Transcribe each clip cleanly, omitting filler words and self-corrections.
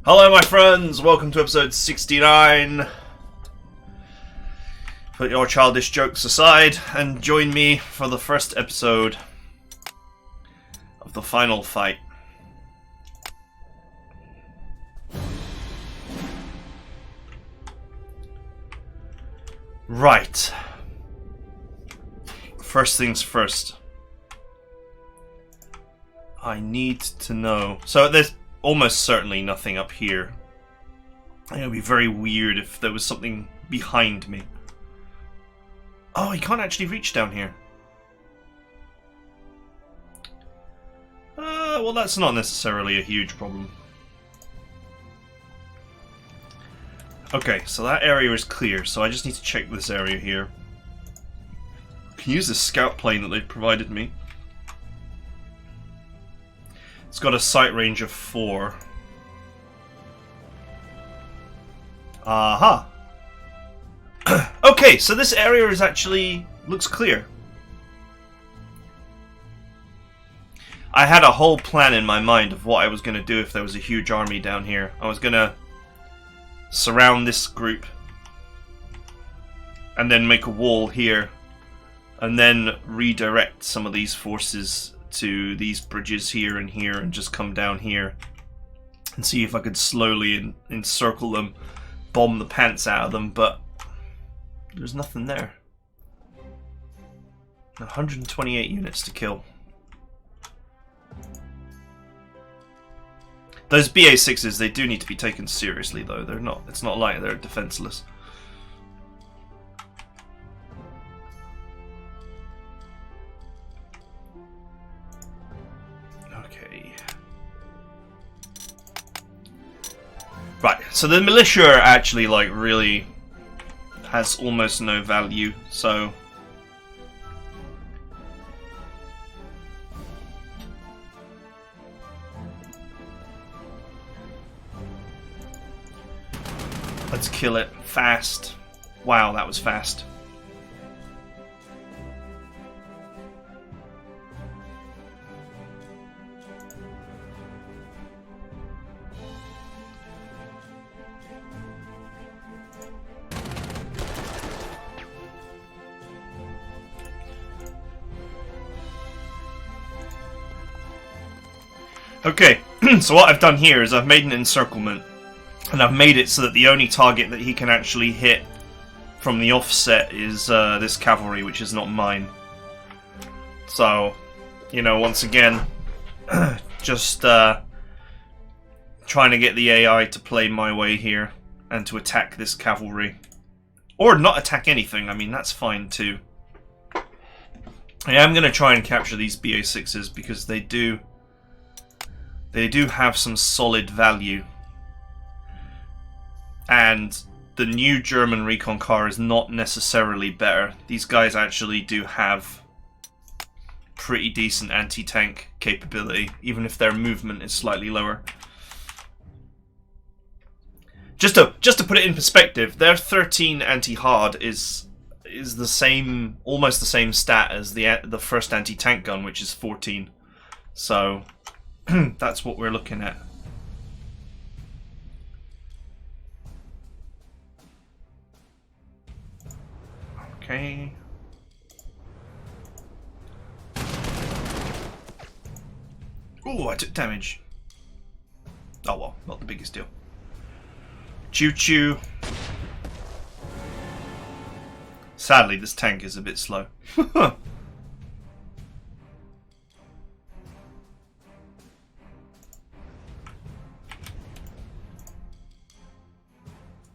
Hello my friends, welcome to episode 69. Put your childish jokes aside and join me for the first episode of the final fight. Right. First things first. I need to know. So there's almost certainly nothing up here. It would be very weird if there was something behind me. Oh, you can't actually reach down here. Well, that's not necessarily a huge problem. Okay, so that area is clear, so I just need to check this area here. I can use this scout plane that they've provided me. It's got a sight range of 4. Aha! Okay, so this area is actually looks clear. I had a whole plan in my mind of what I was going to do if there was a huge army down here. I was going to surround this group and then make a wall here and then redirect some of these forces to these bridges here and just come down here and see if I could slowly encircle them, bomb the pants out of them, but there's nothing there. 128 units to kill. Those BA6s, they do need to be taken seriously though. They're not, it's not like they're defenseless. Right, so the militia actually, like, really has almost no value, so... Let's kill it fast. Wow, that was fast. Okay, so what I've done here is I've made an encirclement, and I've made it so that the only target that he can actually hit from the offset is this cavalry, which is not mine. So, you know, once again, just trying to get the AI to play my way here and to attack this cavalry. Or not attack anything, I mean, that's fine too. I am going to try and capture these BA6s because they do have some solid value. And the new German recon car is not necessarily better. These guys actually do have pretty decent anti-tank capability, even if their movement is slightly lower. Just to put it in perspective, their 13 anti-hard is the same, almost the same stat as the first anti-tank gun, which is 14. So that's what we're looking at. Okay. Ooh, I took damage. Oh well, not the biggest deal. Choo-choo. Sadly, this tank is a bit slow.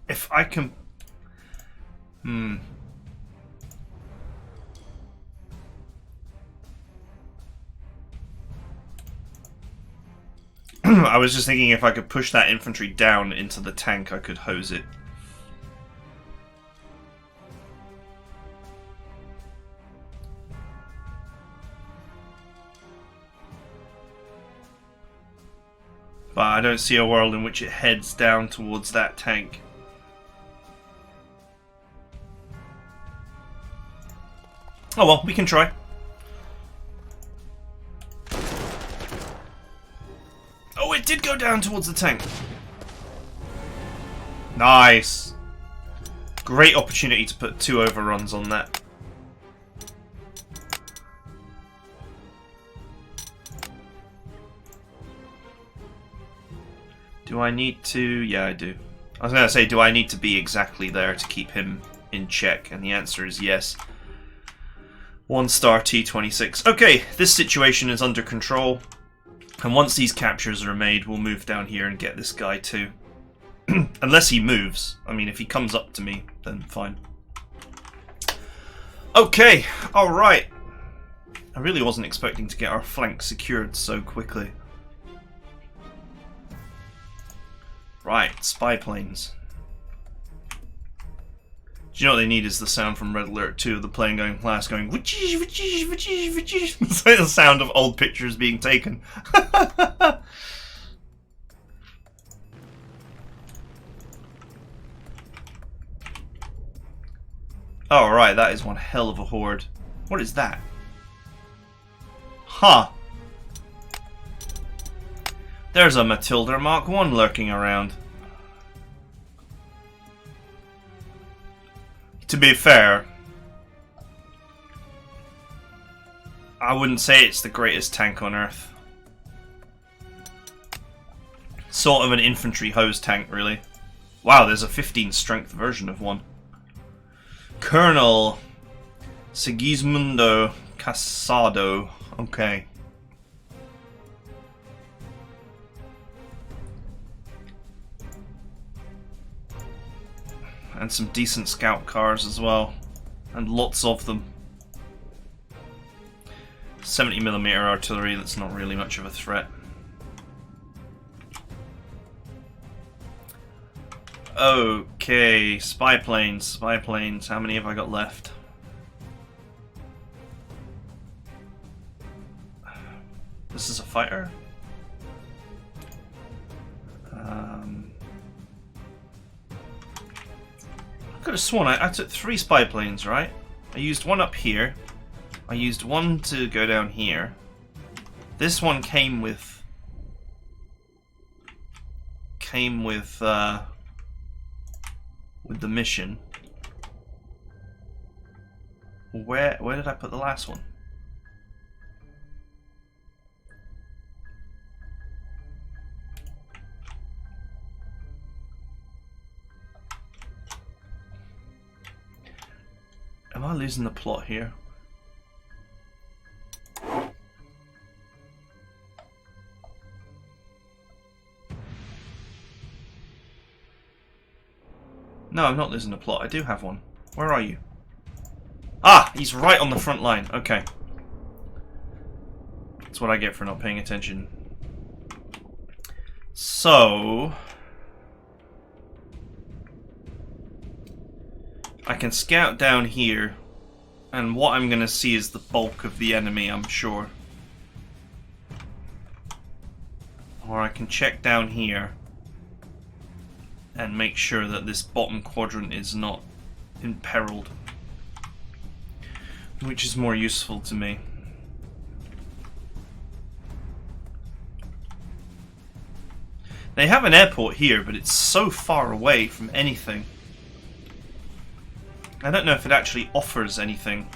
If I can... I was just thinking if I could push that infantry down into the tank, I could hose it. But I don't see a world in which it heads down towards that tank. Oh well, we can try. Oh, it did go down towards the tank. Nice! Great opportunity to put 2 overruns on that. Do I need to... yeah, I do. I was going to say, do I need to be exactly there to keep him in check? And the answer is yes. 1 star T26. Okay, this situation is under control. And once these captures are made, we'll move down here and get this guy too. Unless he moves. I mean, if he comes up to me, then fine. Okay, alright. I really wasn't expecting to get our flank secured so quickly. Right, spy planes. Do you know what they need is the sound from Red Alert 2 of the plane going past, going witchish, witchish, witchish, witchish. It's like the sound of old pictures being taken. Oh, right, that is one hell of a horde. What is that? Huh. There's a Matilda Mark 1 lurking around. To be fair, I wouldn't say it's the greatest tank on Earth. Sort of an infantry hose tank, really. Wow, there's a 15 strength version of one. Colonel Sigismundo Casado. Okay. And some decent scout cars as well. And lots of them. 70mm artillery, that's not really much of a threat. Okay, spy planes, spy planes. How many have I got left? This is a fighter? I could have sworn I took 3 spy planes, right? I used one up here. I used one to go down here. This one came with the mission. Where did I put the last one? Am I losing the plot here? No, I'm not losing the plot. I do have one. Where are you? Ah! He's right on the front line. Okay. That's what I get for not paying attention. So... I can scout down here, and what I'm going to see is the bulk of the enemy, I'm sure. Or I can check down here and make sure that this bottom quadrant is not imperiled, which is more useful to me. They have an airport here, but it's so far away from anything. I don't know if it actually offers anything.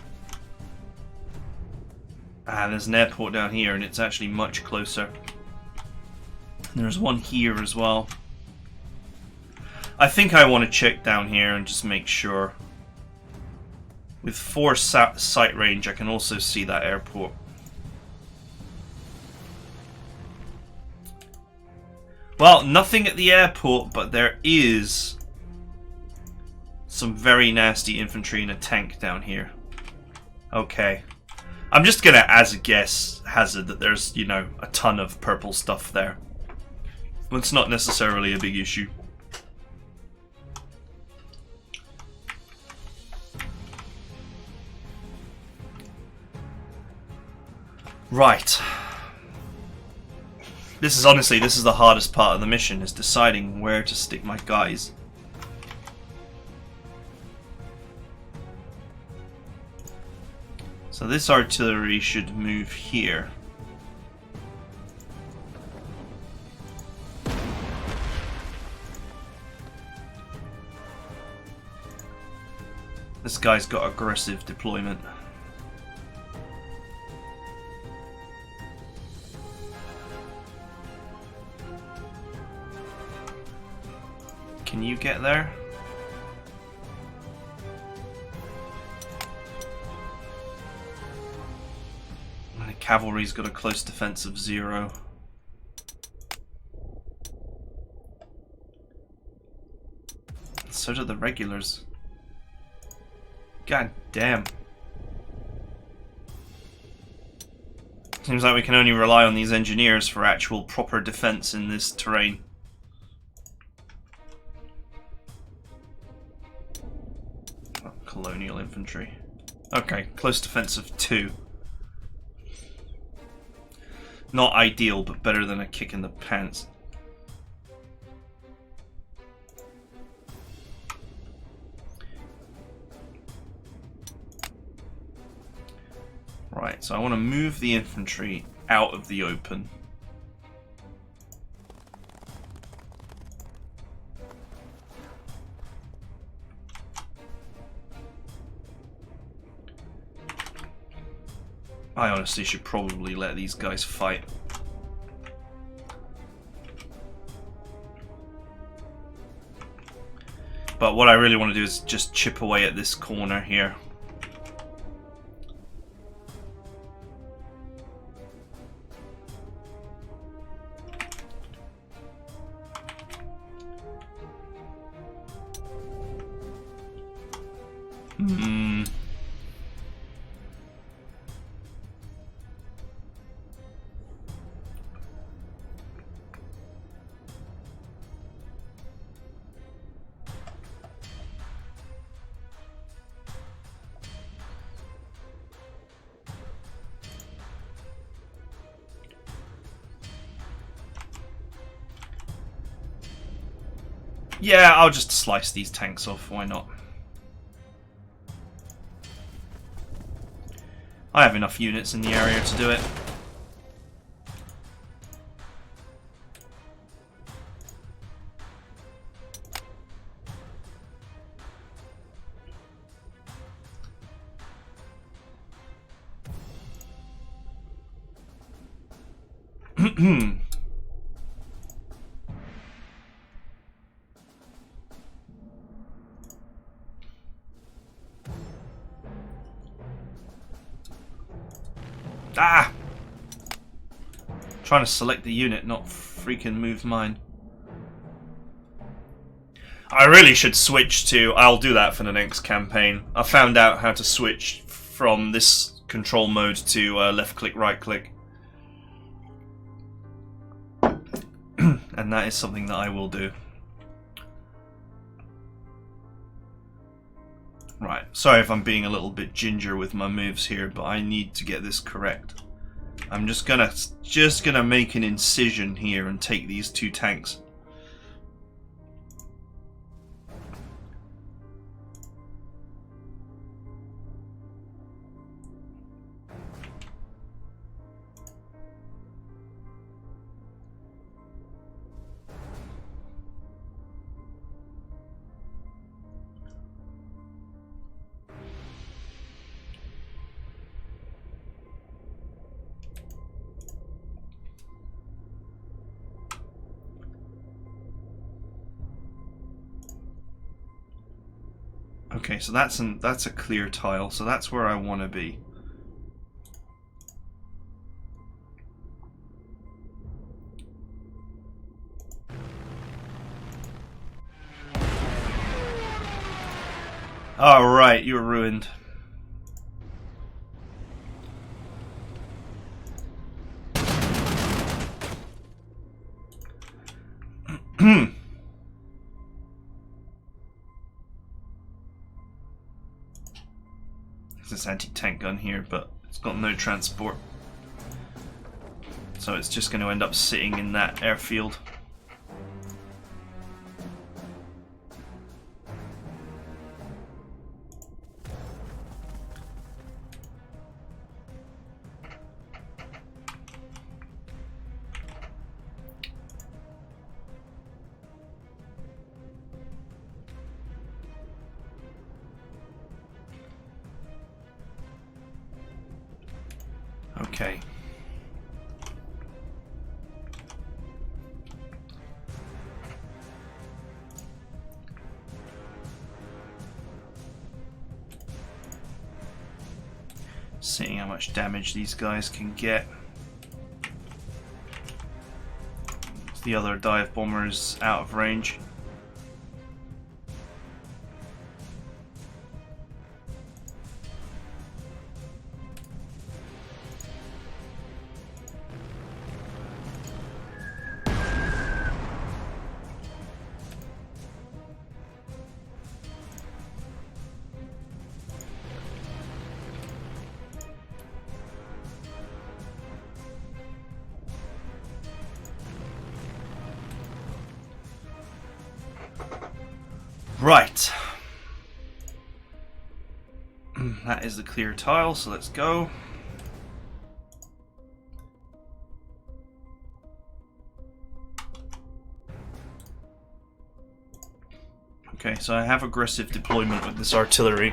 Ah, there's an airport down here, and it's actually much closer. And there's one here as well. I think I want to check down here and just make sure. With 4 sight range, I can also see that airport. Well, nothing at the airport, but there is some very nasty infantry and a tank down here. Okay. I'm just gonna, as a guess, hazard that there's, you know, a ton of purple stuff there. But it's not necessarily a big issue. Right. This is the hardest part of the mission, is deciding where to stick my guys. So this artillery should move here. This guy's got aggressive deployment. Can you get there? And the cavalry's got a close defense of 0. So do the regulars. God damn. Seems like we can only rely on these engineers for actual proper defense in this terrain. Oh, colonial infantry. Okay, close defense of 2. Not ideal, but better than a kick in the pants. Right, so I want to move the infantry out of the open. I honestly should probably let these guys fight. But what I really want to do is just chip away at this corner here. Yeah, I'll just slice these tanks off, why not? I have enough units in the area to do it. Ah! Trying to select the unit, not freaking move mine. I really should switch to... I'll do that for the next campaign. I found out how to switch from this control mode to left click, right click. And that is something that I will do. Right, sorry if I'm being a little bit ginger with my moves here, but I need to get this correct. I'm just gonna make an incision here and take these 2 tanks. Okay, so that's a clear tile, so that's where I want to be. Alright, you're ruined. This anti-tank gun here, but it's got no transport, so it's just going to end up sitting in that airfield. Okay. Seeing how much damage these guys can get. The other dive bomber is out of range. Right. That is the clear tile, so let's go. Okay, so I have aggressive deployment with this artillery.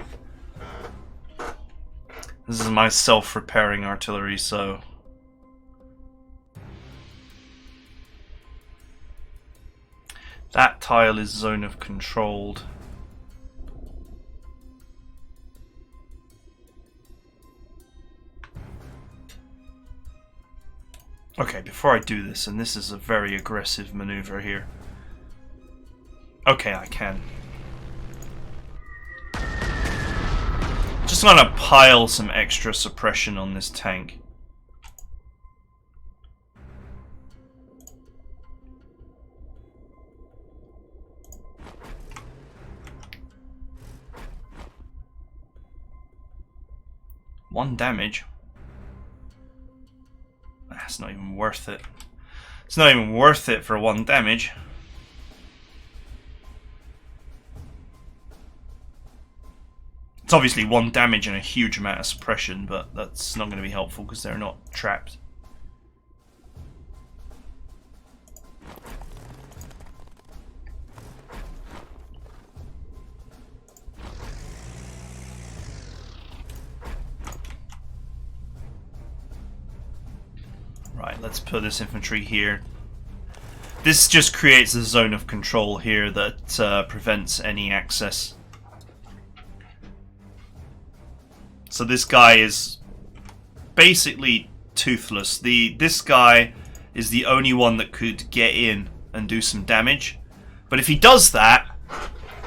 This is my self-repairing artillery, so... That tile is zone of controlled. Okay, before I do this, and this is a very aggressive maneuver here. Okay, I can. Just gonna pile some extra suppression on this tank. One damage. That's not even worth it. It's not even worth it for one damage. It's obviously one damage and a huge amount of suppression, but that's not going to be helpful because they're not trapped. Right, let's put this infantry here. This just creates a zone of control here that prevents any access. So this guy is basically toothless. This guy is the only one that could get in and do some damage. But if he does that,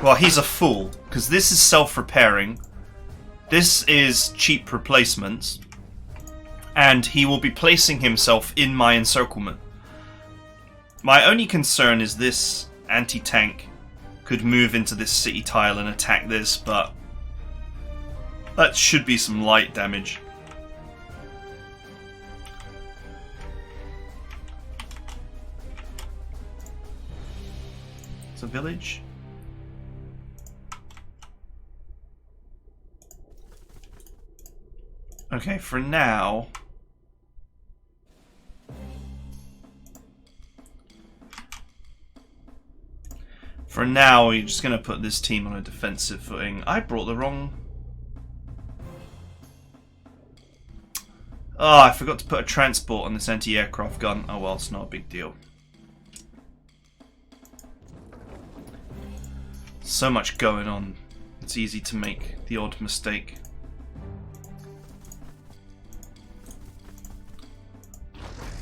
well, he's a fool, because this is self-repairing. This is cheap replacements. And he will be placing himself in my encirclement. My only concern is this anti-tank could move into this city tile and attack this, but that should be some light damage. It's a village. Okay, for now... For now, we're just going to put this team on a defensive footing. I brought the wrong... Oh, I forgot to put a transport on this anti-aircraft gun. Oh well, it's not a big deal. So much going on. It's easy to make the odd mistake.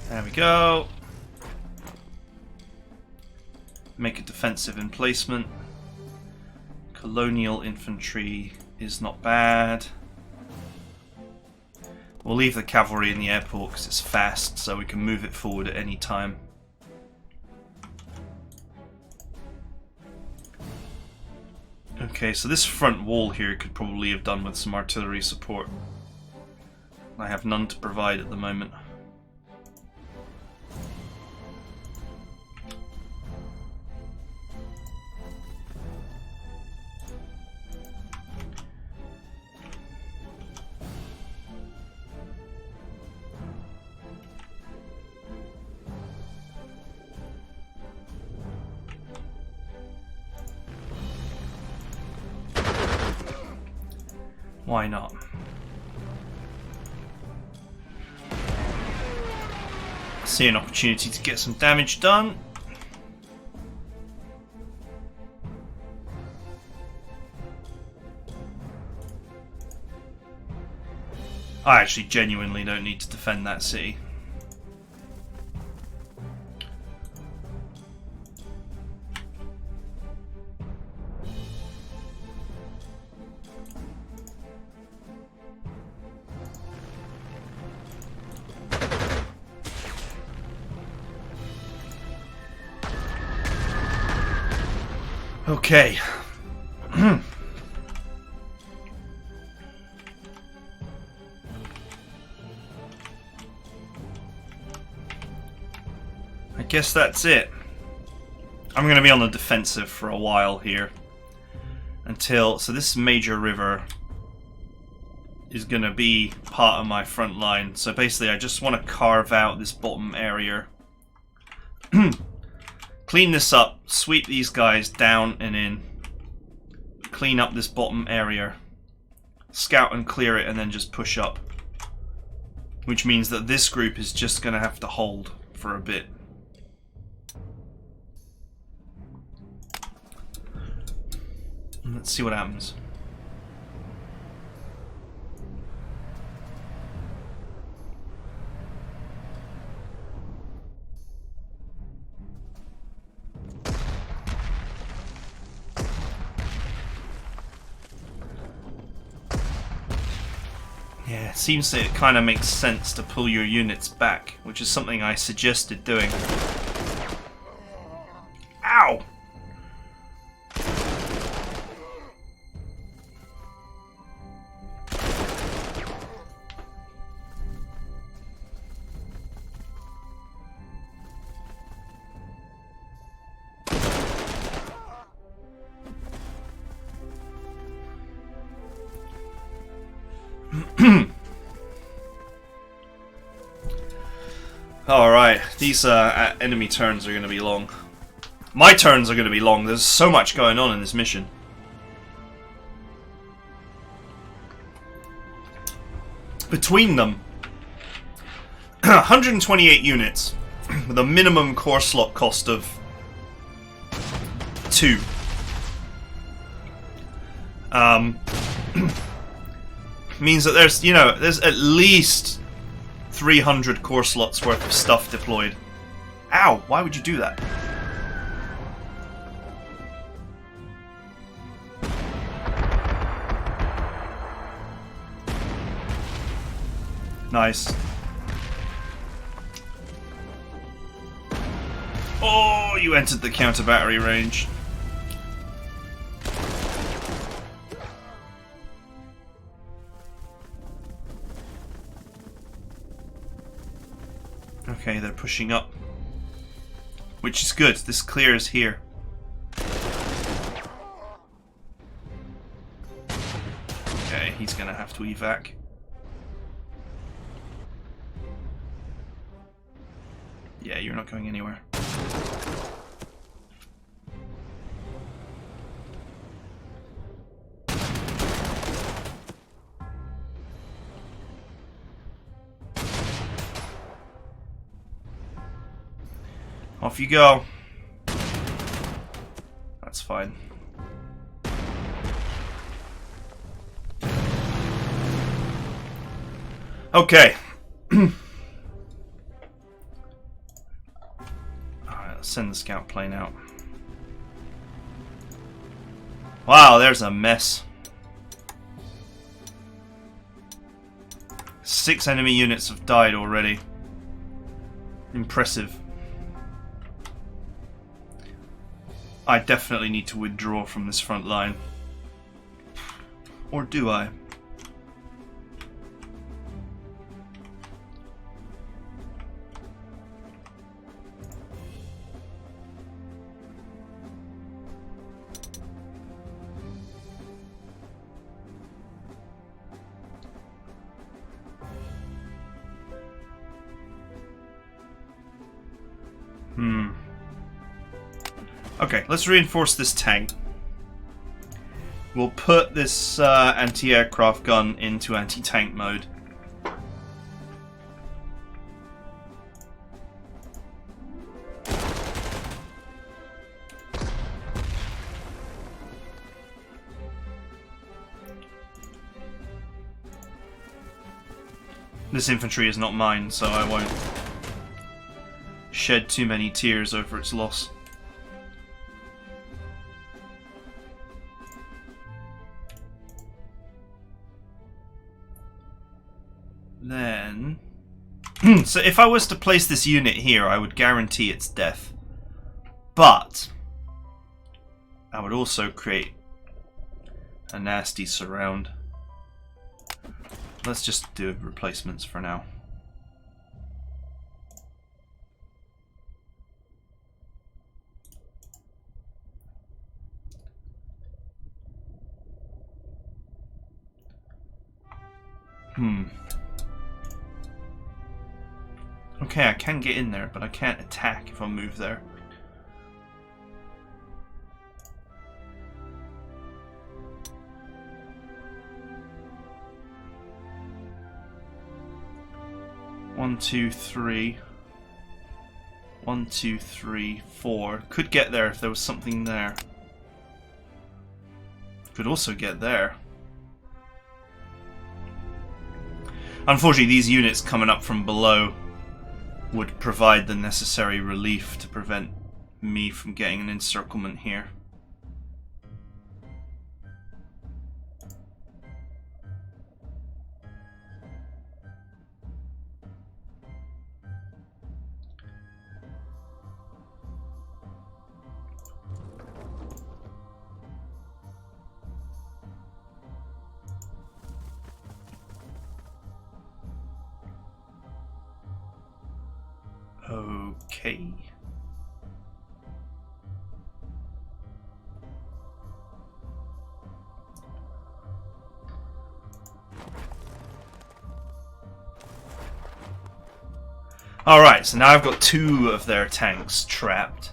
There we go. Make a defensive emplacement. Colonial infantry is not bad. We'll leave the cavalry in the airport because it's fast, so we can move it forward at any time. Okay, so this front wall here could probably have done with some artillery support. I have none to provide at the moment. Why not? See an opportunity to get some damage done. I actually genuinely don't need to defend that city. Okay. I guess that's it. I'm going to be on the defensive for a while here. Until... So this major river is going to be part of my front line. So basically I just want to carve out this bottom area. Clean this up, sweep these guys down and in. Clean up this bottom area. Scout and clear it and then just push up. Which means that this group is just going to have to hold for a bit. Let's see what happens. Yeah, it seems that it kind of makes sense to pull your units back, which is something I suggested doing. Ow! Alright, these enemy turns are going to be long. My turns are going to be long. There's so much going on in this mission. Between them, 128 units with a minimum core slot cost of 2. Means that there's, you know, there's at least 300 core slots worth of stuff deployed. Ow! Why would you do that? Nice. Oh, you entered the counter battery range. Okay, they're pushing up. Which is good. This clears here. Okay, he's gonna have to evac. Yeah, you're not going anywhere. Off you go. That's fine. Okay. Alright, let's send the scout plane out. Wow, there's a mess. 6 enemy units have died already. Impressive. I definitely need to withdraw from this front line. Or do I? Okay, let's reinforce this tank. We'll put this anti-aircraft gun into anti-tank mode. This infantry is not mine, so I won't shed too many tears over its loss. Then... so if I was to place this unit here, I would guarantee its death. But I would also create a nasty surround. Let's just do replacements for now. Okay, I can get in there, but I can't attack if I move there. One, two, three. 1, 2, 3, 4. Could get there if there was something there. Could also get there. Unfortunately, these units coming up from below would provide the necessary relief to prevent me from getting an encirclement here. Okay. Alright, so now I've got 2 of their tanks trapped.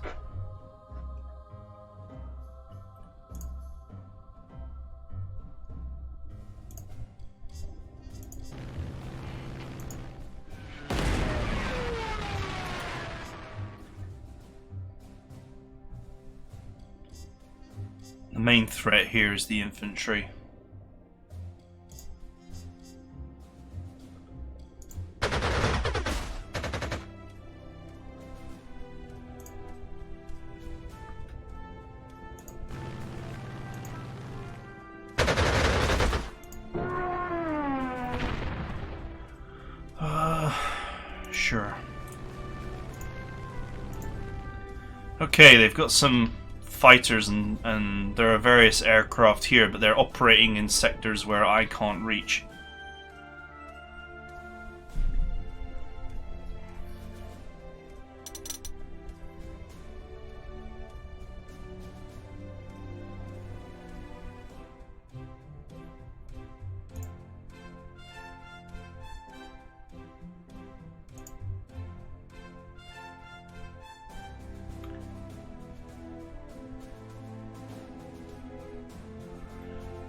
The main threat here is the infantry. Sure. Okay, they've got some fighters and there are various aircraft here, but they're operating in sectors where I can't reach.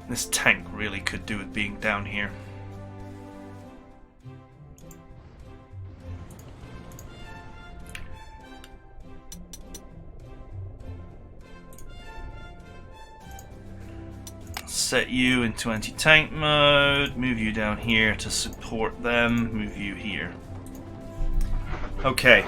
This tank really could do with being down here. Set you into anti-tank mode, move you down here to support them, move you here. Okay.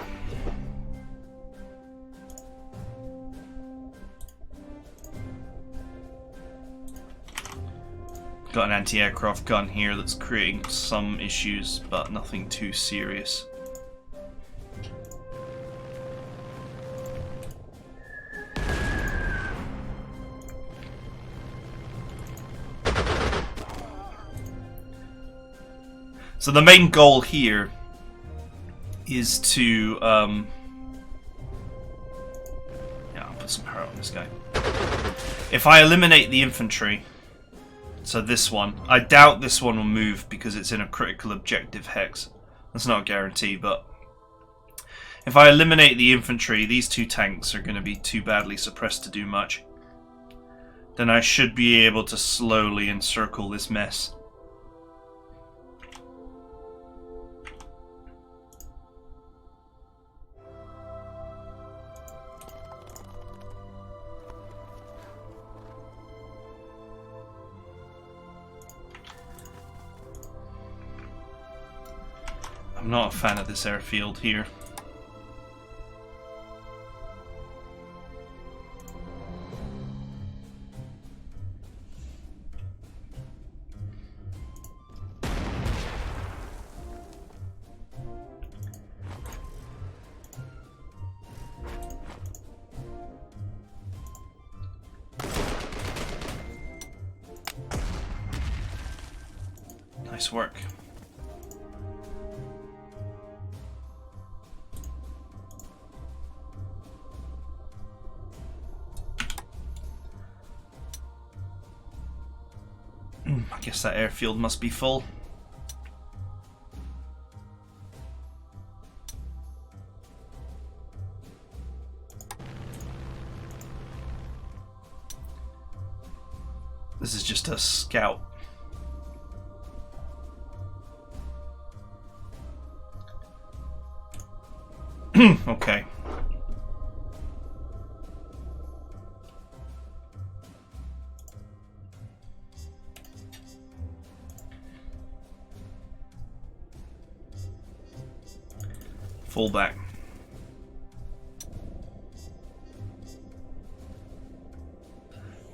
Got an anti-aircraft gun here that's creating some issues, but nothing too serious. So the main goal here is to yeah, I'll put some hurt on this guy. If I eliminate the infantry, so this one, I doubt this one will move because it's in a critical objective hex. That's not a guarantee, but if I eliminate the infantry, these 2 tanks are going to be too badly suppressed to do much. Then I should be able to slowly encircle this mess. I'm not a fan of this airfield here. Nice work. I guess that airfield must be full. This is just a scout. Okay. Fall back.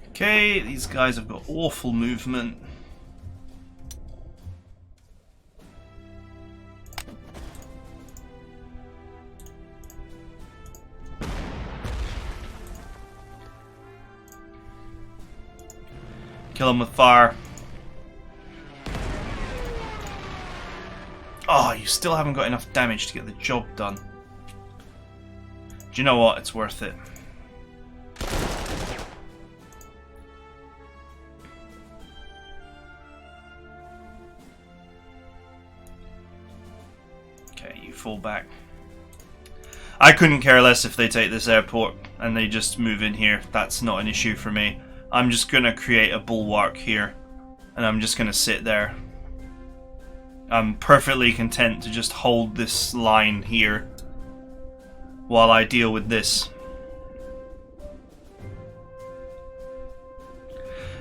Okay, these guys have got awful movement. Kill him with fire. Oh, you still haven't got enough damage to get the job done. Do you know what? It's worth it. Okay, you fall back. I couldn't care less if they take this airport and they just move in here. That's not an issue for me. I'm just going to create a bulwark here, and I'm just going to sit there. I'm perfectly content to just hold this line here while I deal with this.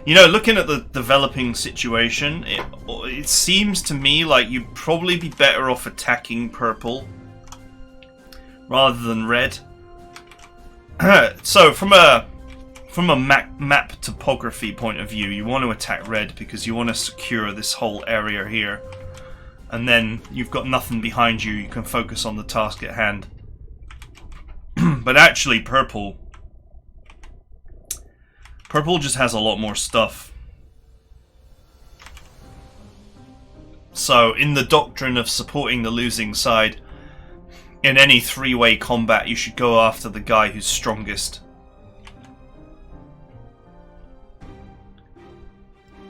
You know, looking at the developing situation, it seems to me like you'd probably be better off attacking purple rather than red. So, from a map topography point of view, you want to attack red because you want to secure this whole area here. And then you've got nothing behind you, you can focus on the task at hand. But actually purple just has a lot more stuff. So in the doctrine of supporting the losing side, in any three-way combat you should go after the guy who's strongest.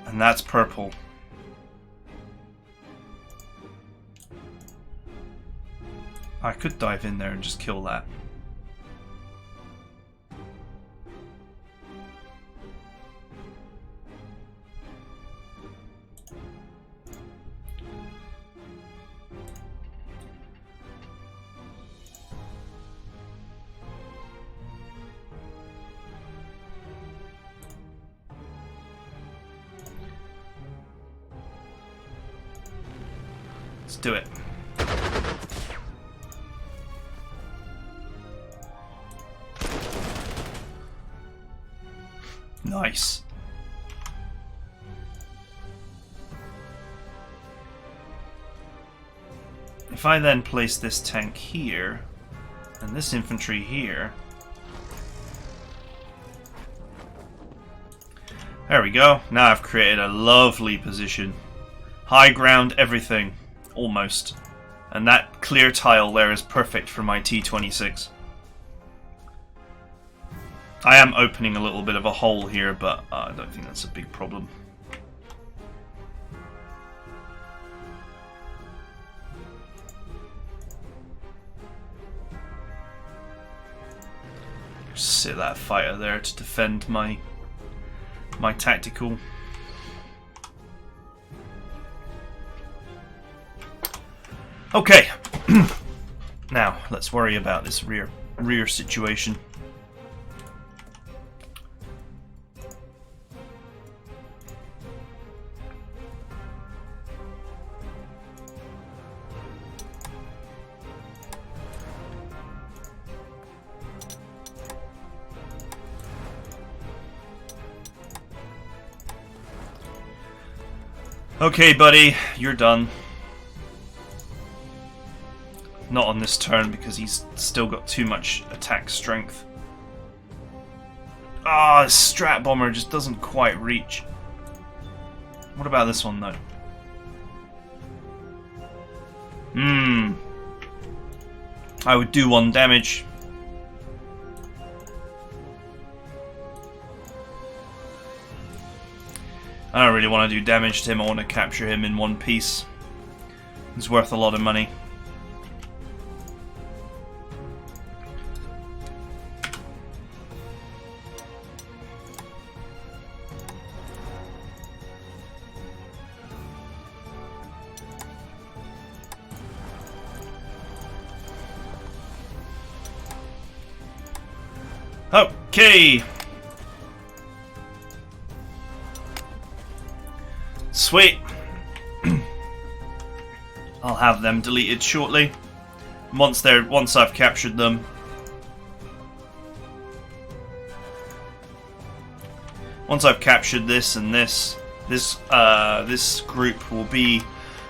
And that's purple. I could dive in there and just kill that. Let's do it. Nice. If I then place this tank here, and this infantry here... There we go. Now I've created a lovely position. High ground, everything. Almost. And that clear tile there is perfect for my T-26. I am opening a little bit of a hole here, but I don't think that's a big problem. Just sit that fighter there to defend my tactical. Okay. Now let's worry about this rear situation. Okay, buddy, you're done. Not on this turn because he's still got too much attack strength. Ah, his strat bomber just doesn't quite reach. What about this one though? I would do 1 damage. I don't really want to do damage to him, I want to capture him in one piece. He's worth a lot of money. Okay. Sweet. I'll have them deleted shortly. Once I've captured them. Once I've captured this and this group will be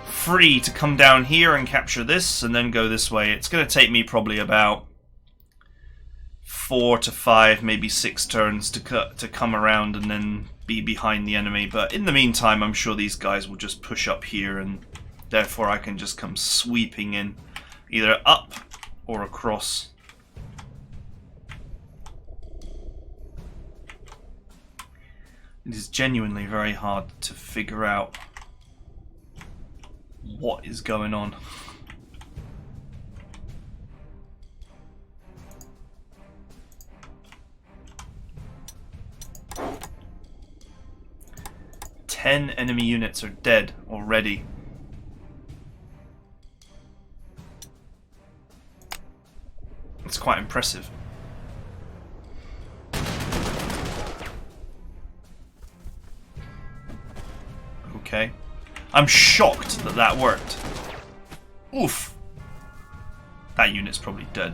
free to come down here and capture this and then go this way. It's going to take me probably about 4 to 5, maybe 6 turns to come around and then be behind the enemy, but in the meantime I'm sure these guys will just push up here and therefore I can just come sweeping in either up or across. It is genuinely very hard to figure out what is going on. Ten enemy units are dead already. It's quite impressive. Okay. I'm shocked that that worked. Oof. That unit's probably dead.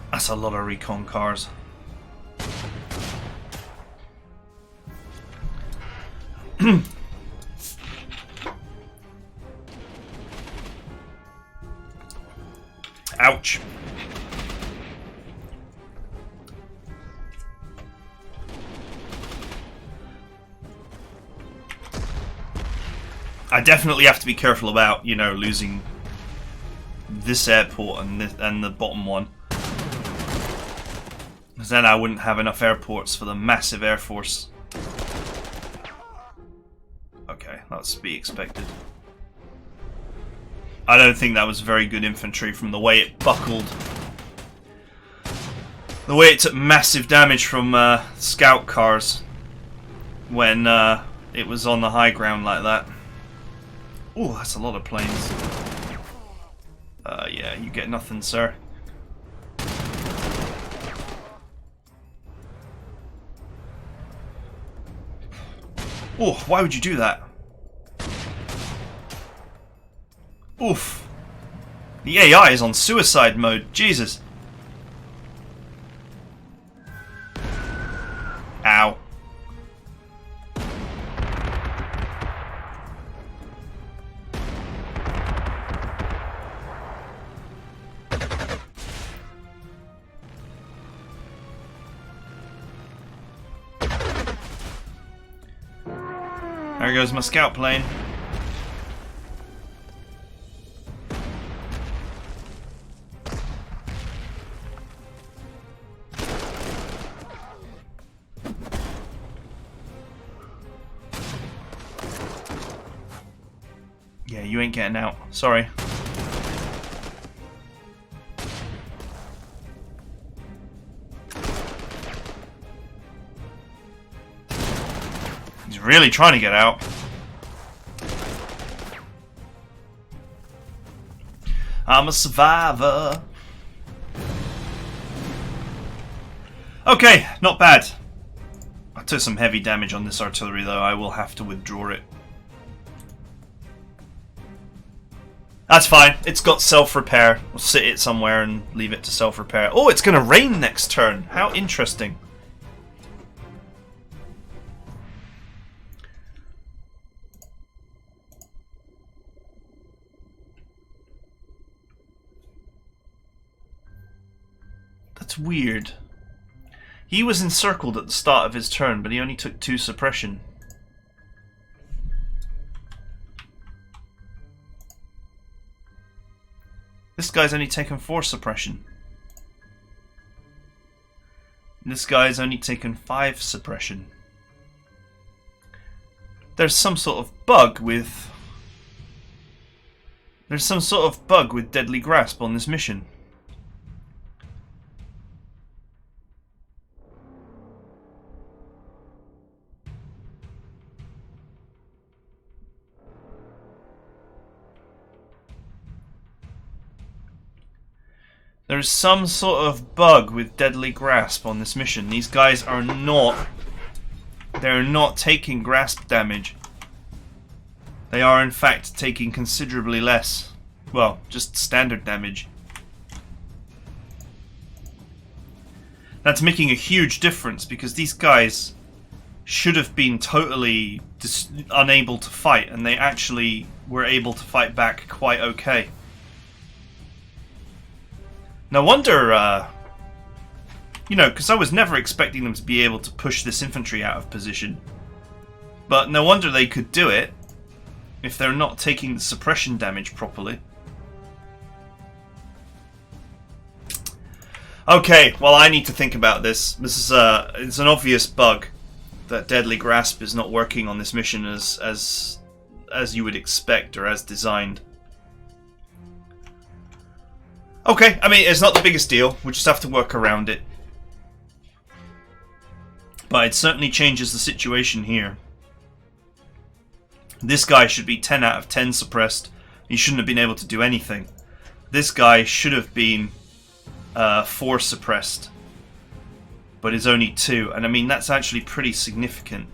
That's a lot of recon cars. Ouch. I definitely have to be careful about, you know, losing this airport and the bottom one. Because then I wouldn't have enough airports for the massive air force. Okay, that's to be expected. I don't think that was very good infantry from the way it buckled. The way it took massive damage from scout cars when it was on the high ground like that. Oh, that's a lot of planes. Yeah, you get nothing, sir. Oh, why would you do that? Oof. The AI is on suicide mode. Jesus. Ow. There goes my scout plane. Yeah, you ain't getting out. Sorry. He's really trying to get out. I'm a survivor. Okay, not bad. I took some heavy damage on this artillery though. I will have to withdraw it. That's fine. It's got self-repair. We'll sit it somewhere and leave it to self-repair. Oh, it's going to rain next turn. How interesting. That's weird. He was encircled at the start of his turn, but he only took 2 suppression. This guy's only taken 4 suppression. This guy's only taken 5 suppression. There's some sort of bug with... There's some sort of bug with Deadly Grasp on this mission. There's some sort of bug with Deadly Grasp on this mission. These guys are not... They're not taking grasp damage. They are in fact taking considerably less. Well, just standard damage. That's making a huge difference because these guys should have been totally unable to fight, and they actually were able to fight back quite okay. No wonder, you know, because I was never expecting them to be able to push this infantry out of position. But no wonder they could do it if they're not taking the suppression damage properly. Okay, well, I need to think about this. This is it's an obvious bug that Deadly Grasp is not working on this mission as you would expect or as designed. Okay, I mean, it's not the biggest deal. We just have to work around it. But it certainly changes the situation here. This guy should be 10 out of 10 suppressed. He shouldn't have been able to do anything. This guy should have been 4 suppressed. But is only 2. And I mean, that's actually pretty significant.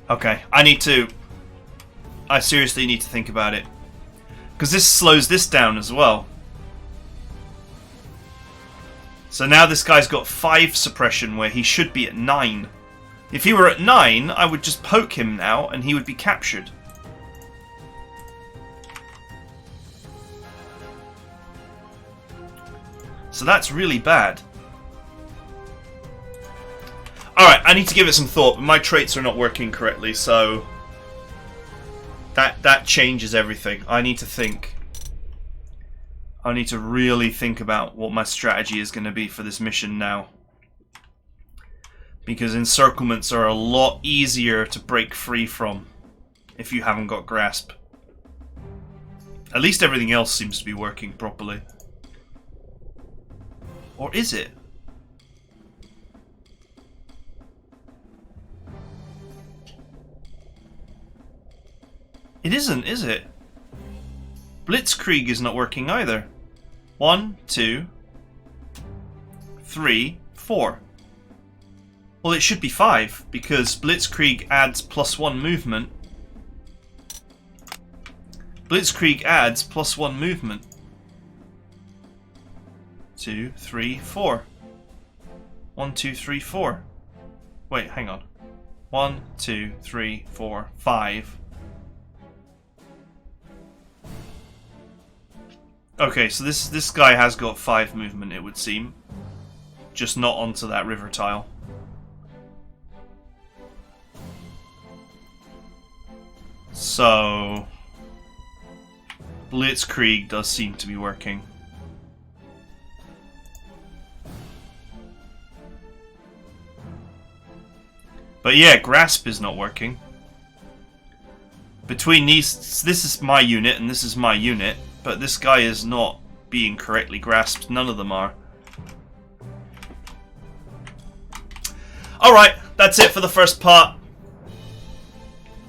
Okay, I seriously need to think about it. Because this slows this down as well. So now this guy's got 5 suppression where he should be at 9. If he were at 9, I would just poke him now and he would be captured. So that's really bad. Alright, I need to give it some thought, but my traits are not working correctly, so that changes everything. I need to think. I need to really think about what my strategy is going to be for this mission now. Because encirclements are a lot easier to break free from if you haven't got grasp. At least everything else seems to be working properly. Or is it? It isn't, is it? Blitzkrieg is not working either. 1, 2, 3, 4. Well, it should be 5, because Blitzkrieg adds +1 movement. Blitzkrieg adds +1 movement. 2, 3, 4. 1, 2, 3, 4. Wait, hang on. 1, 2, 3, 4, 5. Okay, so this guy has got 5 movement, it would seem. Just not onto that river tile. So Blitzkrieg does seem to be working. But yeah, Grasp is not working. Between these, this is my unit and this is my unit, but this guy is not being correctly grasped. None of them are. Alright, that's it for the first part.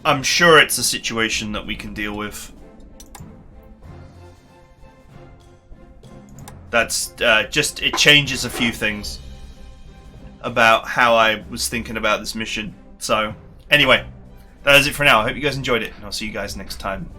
I'm sure it's a situation that we can deal with. That's just, it changes a few things. about how I was thinking about this mission. So, anyway, that is it for now. I hope you guys enjoyed it, and I'll see you guys next time.